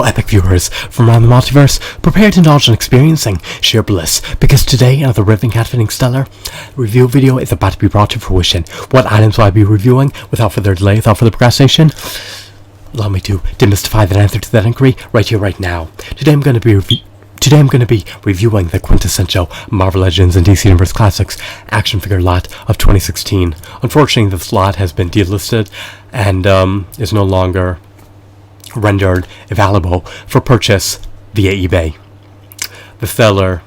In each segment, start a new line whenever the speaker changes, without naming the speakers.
Hello epic viewers from around the multiverse, prepare to indulge in experiencing sheer bliss, because today another riveting cat-fitting stellar review video is about to be brought to fruition. What items will I be reviewing? Without further delay, without further procrastination, allow me to demystify that answer to that inquiry right here, right now. Today I'm going to be reviewing the quintessential Marvel Legends and DC Universe Classics action figure lot of 2016. Unfortunately, this lot has been delisted and is no longer rendered available for purchase via eBay. The seller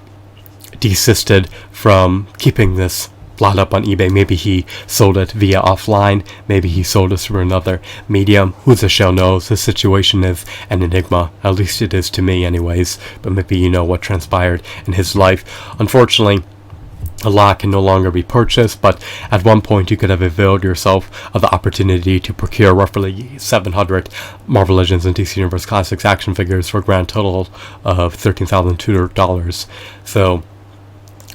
desisted from keeping this lot up on eBay. Maybe he sold it via offline, maybe he sold it through another medium. Who the shell knows? The situation is an enigma, at least it is to me anyways, but maybe you know what transpired in his life. Unfortunately, a lot can no longer be purchased, but at one point you could have availed yourself of the opportunity to procure roughly 700 Marvel Legends and DC Universe Classics action figures for a grand total of $13,200. So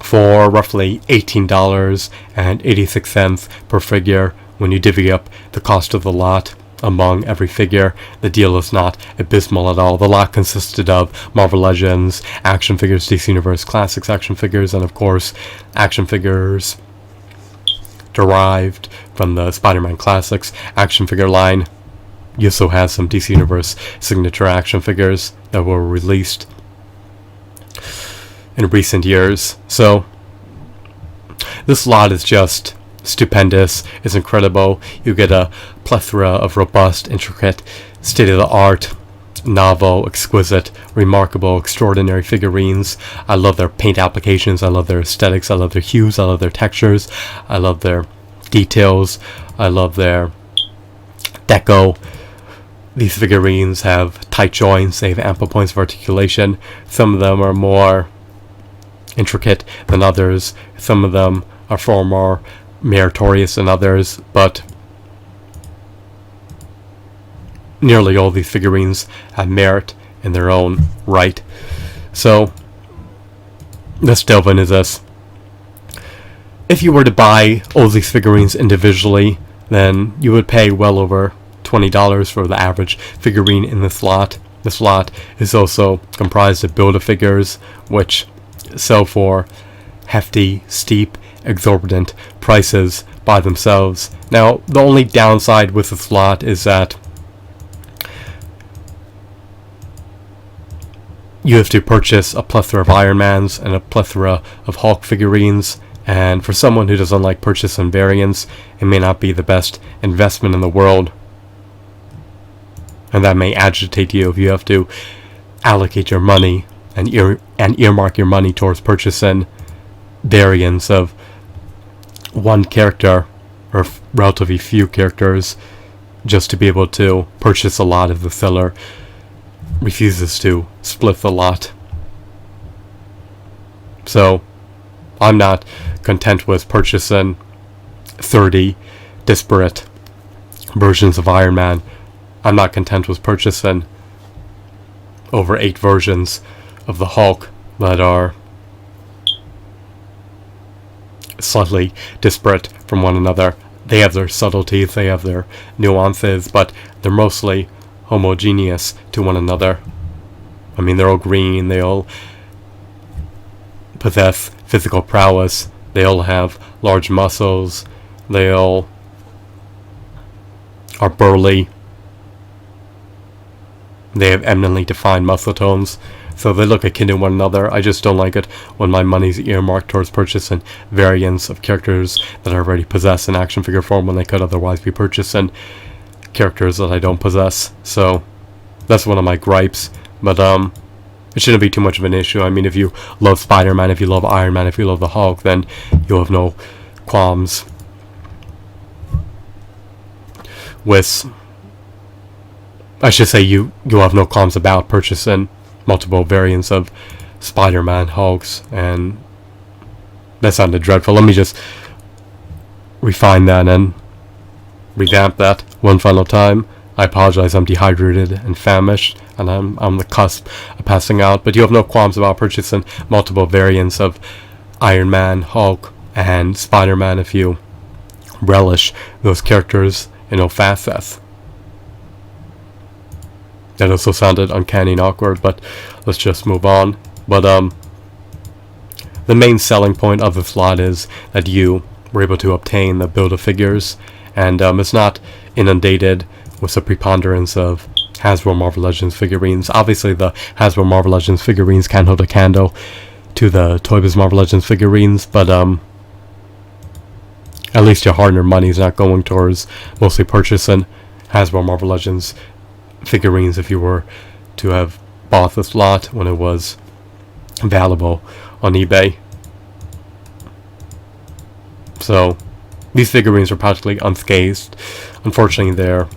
for roughly $18.86 per figure, when you divvy up the cost of the lot among every figure, the deal is not abysmal at all. The lot consisted of Marvel Legends, action figures, DC Universe Classics action figures, and of course action figures derived from the Spider-Man Classics action figure line. You also has some DC Universe signature action figures that were released in recent years. So this lot is just stupendous. It's incredible. You get a plethora of robust, intricate, state-of-the-art, novel, exquisite, remarkable, extraordinary figurines. I love their paint applications. I love their aesthetics. I love their hues. I love their textures. I love their details. I love their deco. These figurines have tight joints. They have ample points of articulation. Some of them are more intricate than others. Some of them are far more meritorious than others, but nearly all these figurines have merit in their own right. So let's delve into this. If you were to buy all these figurines individually, then you would pay well over $20 for the average figurine in this lot. This lot is also comprised of Build-A-Figures, which sell for hefty, steep, exorbitant prices by themselves. Now, the only downside with this lot is that you have to purchase a plethora of Iron Mans and a plethora of Hulk figurines, and for someone who doesn't like purchasing variants, it may not be the best investment in the world, and that may agitate you if you have to allocate your money and earmark your money towards purchasing variants of one character or relatively few characters just to be able to purchase a lot if the seller refuses to split the lot. So I'm not content with purchasing 30 disparate versions of Iron Man. I'm not content with purchasing over 8 versions of the Hulk that are slightly disparate from one another. They have their subtleties, they have their nuances, but they're mostly homogeneous to one another. I mean, they're all green, they all possess physical prowess, they all have large muscles, they all are burly, they have eminently defined muscle tones, so they look akin to one another. I just don't like it when my money's earmarked towards purchasing variants of characters that I already possess in action figure form when they could otherwise be purchasing characters that I don't possess. So that's one of my gripes, but it shouldn't be too much of an issue. I mean, if you love Spider-Man, if you love Iron Man, if you love the Hulk, then you'll have no qualms with, I should say you'll have no qualms about purchasing multiple variants of Spider-Man, Hulks, and that sounded dreadful. Let me just refine that and revamp that one final time. I apologize, I'm dehydrated and famished, and I'm on the cusp of passing out, but you have no qualms about purchasing multiple variants of Iron Man, Hulk, and Spider-Man if you relish those characters in all facets. That also sounded uncanny and awkward, but let's just move on. But the main selling point of this lot is that you were able to obtain the Build-A-Figures, and it's not inundated with a preponderance of Hasbro Marvel Legends figurines. Obviously, the Hasbro Marvel Legends figurines can hold a candle to the Toybiz Marvel Legends figurines, but at least your hard-earned money is not going towards mostly purchasing Hasbro Marvel Legends figurines if you were to have bought this lot when it was available on eBay. So these figurines are practically unscathed. Unfortunately, they're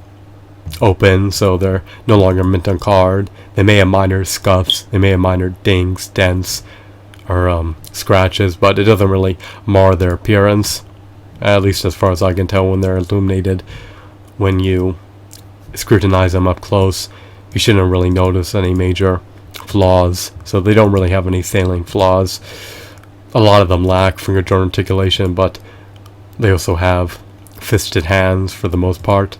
open, so they're no longer mint on card. They may have minor scuffs, they may have minor dings, dents, or scratches, but it doesn't really mar their appearance, at least as far as I can tell when they're illuminated. When you scrutinize them up close, you shouldn't really notice any major flaws, so they don't really have any salient flaws. A lot of them lack finger joint articulation, but they also have fisted hands for the most part.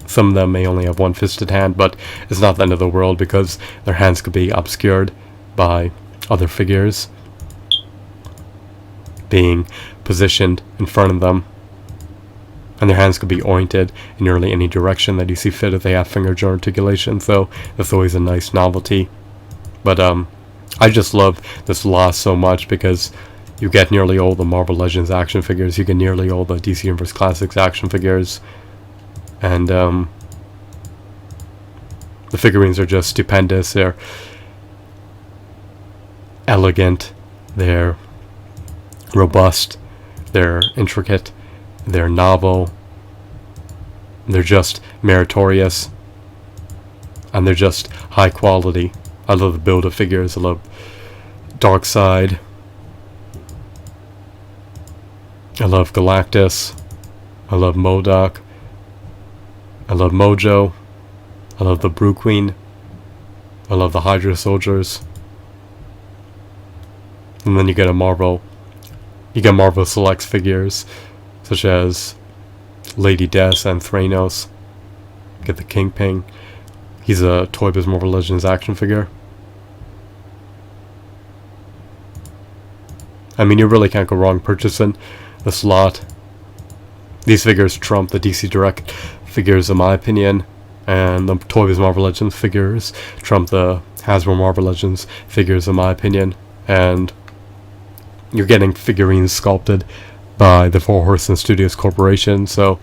Some of them may only have one fisted hand, but it's not the end of the world because their hands could be obscured by other figures being positioned in front of them, and their hands could be oriented in nearly any direction that you see fit if they have finger joint articulation, so that's always a nice novelty. But I just love this lot so much because you get nearly all the Marvel Legends action figures, you get nearly all the DC Universe Classics action figures, and the figurines are just stupendous. They're elegant, they're robust, they're intricate, they're novel, they're just meritorious, and they're just high quality. I love the Build-A-Figures. I love Darkseid, I love Galactus, I love MODOK, I love Mojo, I love the Brew Queen, I love the Hydra Soldiers. And then you get Marvel Selects figures such as Lady Death and Thranos. Get the Kingpin. He's a Toybiz Marvel Legends action figure. I mean, you really can't go wrong purchasing this lot. These figures trump the DC Direct figures in my opinion, and the Toybiz Marvel Legends figures trump the Hasbro Marvel Legends figures in my opinion, and you're getting figurines sculpted by the Four Horsemen Studios Corporation, so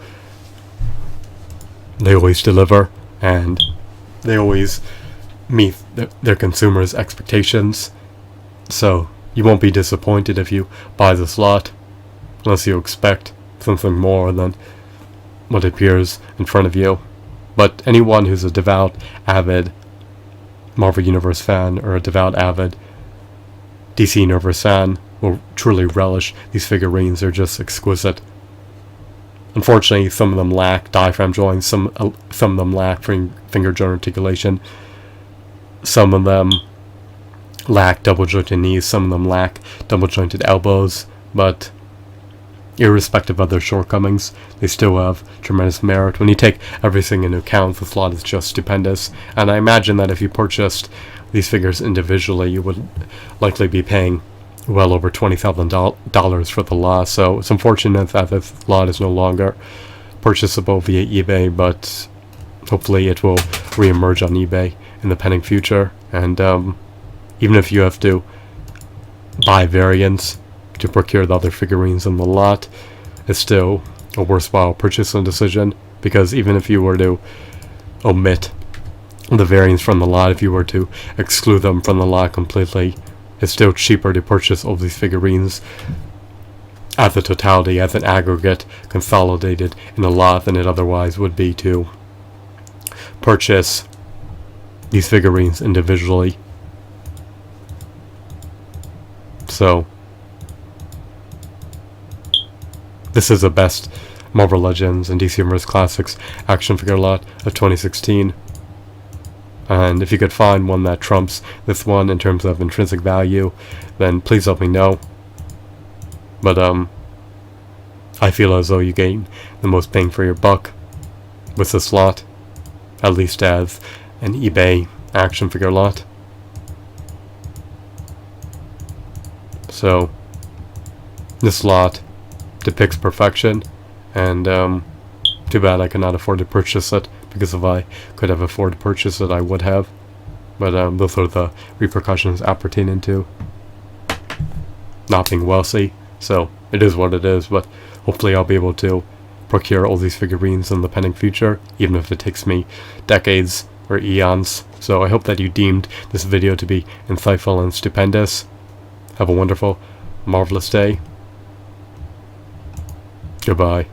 they always deliver and they always meet their consumers' expectations. So you won't be disappointed if you buy this lot, unless you expect something more than what appears in front of you. But anyone who's a devout, avid Marvel Universe fan or a devout, avid DC Universe fan will truly relish these figurines. They're just exquisite. Unfortunately, some of them lack diaphragm joints, some of them lack finger joint articulation, some of them lack double jointed knees, some of them lack double jointed elbows, but irrespective of their shortcomings, they still have tremendous merit. When you take everything into account, this lot is just stupendous, and I imagine that if you purchased these figures individually, you would likely be paying well over $20,000 for the lot. So it's unfortunate that this lot is no longer purchasable via eBay, but hopefully it will re-emerge on eBay in the pending future. And even if you have to buy variants to procure the other figurines in the lot, it's still a worthwhile purchasing decision, because even if you were to omit the variants from the lot, if you were to exclude them from the lot completely, it's still cheaper to purchase all these figurines as a totality, as an aggregate, consolidated in a lot, than it otherwise would be to purchase these figurines individually. So this is the best Marvel Legends and DC Universe Classics action figure lot of 2016. And if you could find one that trumps this one in terms of intrinsic value, then please let me know. But I feel as though you gain the most bang for your buck with this lot, at least as an eBay action figure lot. So this lot depicts perfection, and too bad I could not afford to purchase it, because if I could have afforded to purchase it I would have. But those are the repercussions appertaining to not being wealthy. So it is what it is, but hopefully I'll be able to procure all these figurines in the pending future, even if it takes me decades or eons. So I hope that you deemed this video to be insightful and stupendous. Have a wonderful, marvelous day. Goodbye.